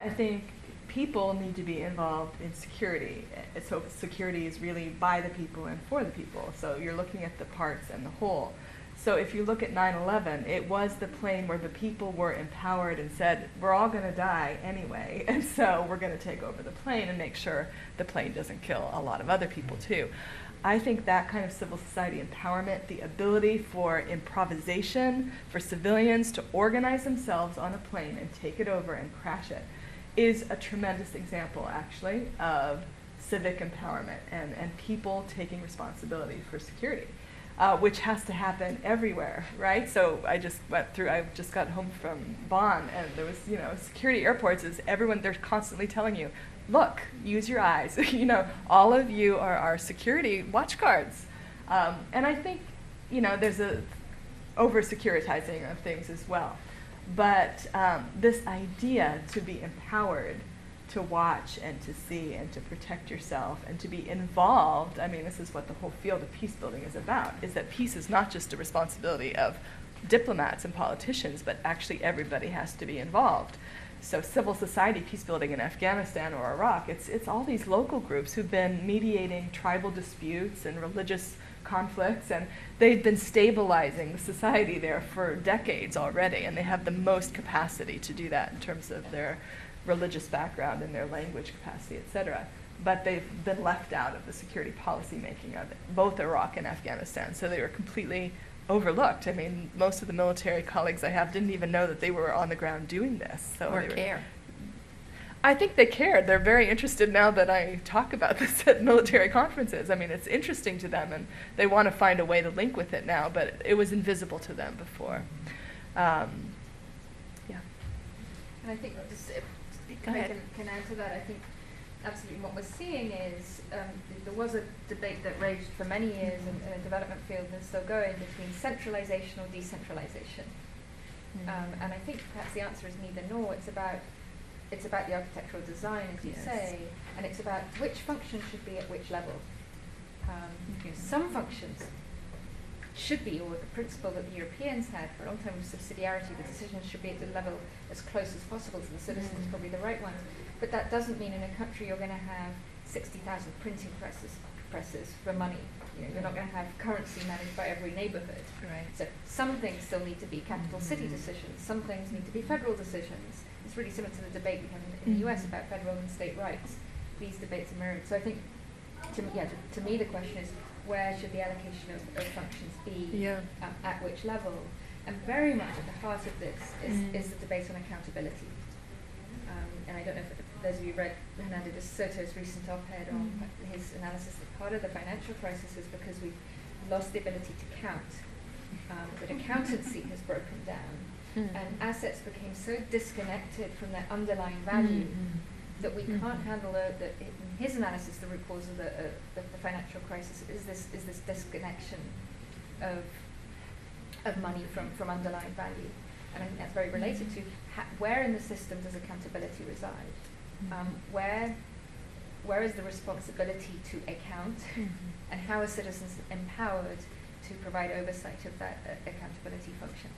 I think people need to be involved in security. So security is really by the people and for the people. So you're looking at the parts and the whole. So if you look at 9/11, it was the plane where the people were empowered and said, we're all going to die anyway, and so we're going to take over the plane and make sure the plane doesn't kill a lot of other people too. I think that kind of civil society empowerment, the ability for improvisation, for civilians to organize themselves on a plane and take it over and crash it, is a tremendous example, actually, of civic empowerment and people taking responsibility for security, which has to happen everywhere, right? So I just got home from Bonn, and there was, security airports is everyone, they're constantly telling you, look, use your eyes. All of you are our security watch guards. And I think, there's a over-securitizing of things as well. But this idea to be empowered to watch and to see and to protect yourself and to be involved, this is what the whole field of peace building is about, is that peace is not just a responsibility of diplomats and politicians, but actually everybody has to be involved. So civil society peace building in Afghanistan or Iraq, it's all these local groups who've been mediating tribal disputes and religious conflicts, and they've been stabilizing the society there for decades already, and they have the most capacity to do that in terms of their religious background and their language capacity, etc. But they've been left out of the security policy making of it, both Iraq and Afghanistan, so they were completely overlooked. Most of the military colleagues I have didn't even know that they were on the ground doing this. So or care. I think they cared. They're very interested now that I talk about this at military conferences. It's interesting to them, and they want to find a way to link with it now, but it was invisible to them before. Yeah. And I think, Go ahead. can add to that, I think absolutely what we're seeing is there was a debate that raged for many years in the development field and is still going between centralization or decentralization. And I think perhaps the answer is neither nor. It's about the architectural design, as you say, and it's about which function should be at which level. Some functions should be, or the principle that the Europeans had for a long time was subsidiarity. The decisions should be at the level as close as possible to the citizens, probably the right ones. But that doesn't mean in a country you're going to have 60,000 printing presses for money. You're not going to have currency managed by every neighborhood. Right. So some things still need to be capital city decisions. Some things need to be federal decisions. It's really similar to the debate we have in the US about federal and state rights. These debates are mirrored. So I think, to me, the question is, where should the allocation of functions be, at which level? And very much at the heart of this is the debate on accountability. And I don't know if those of you read Hernando de Soto's recent op-ed on his analysis that part of the financial crisis is because we've lost the ability to count. That accountancy has broken down, and assets became so disconnected from their underlying value that we can't handle in his analysis, the root cause of the financial crisis is this disconnection of money from underlying value. And I think that's very related to where in the system does accountability reside? Where is the responsibility to account, and how are citizens empowered to provide oversight of that accountability function?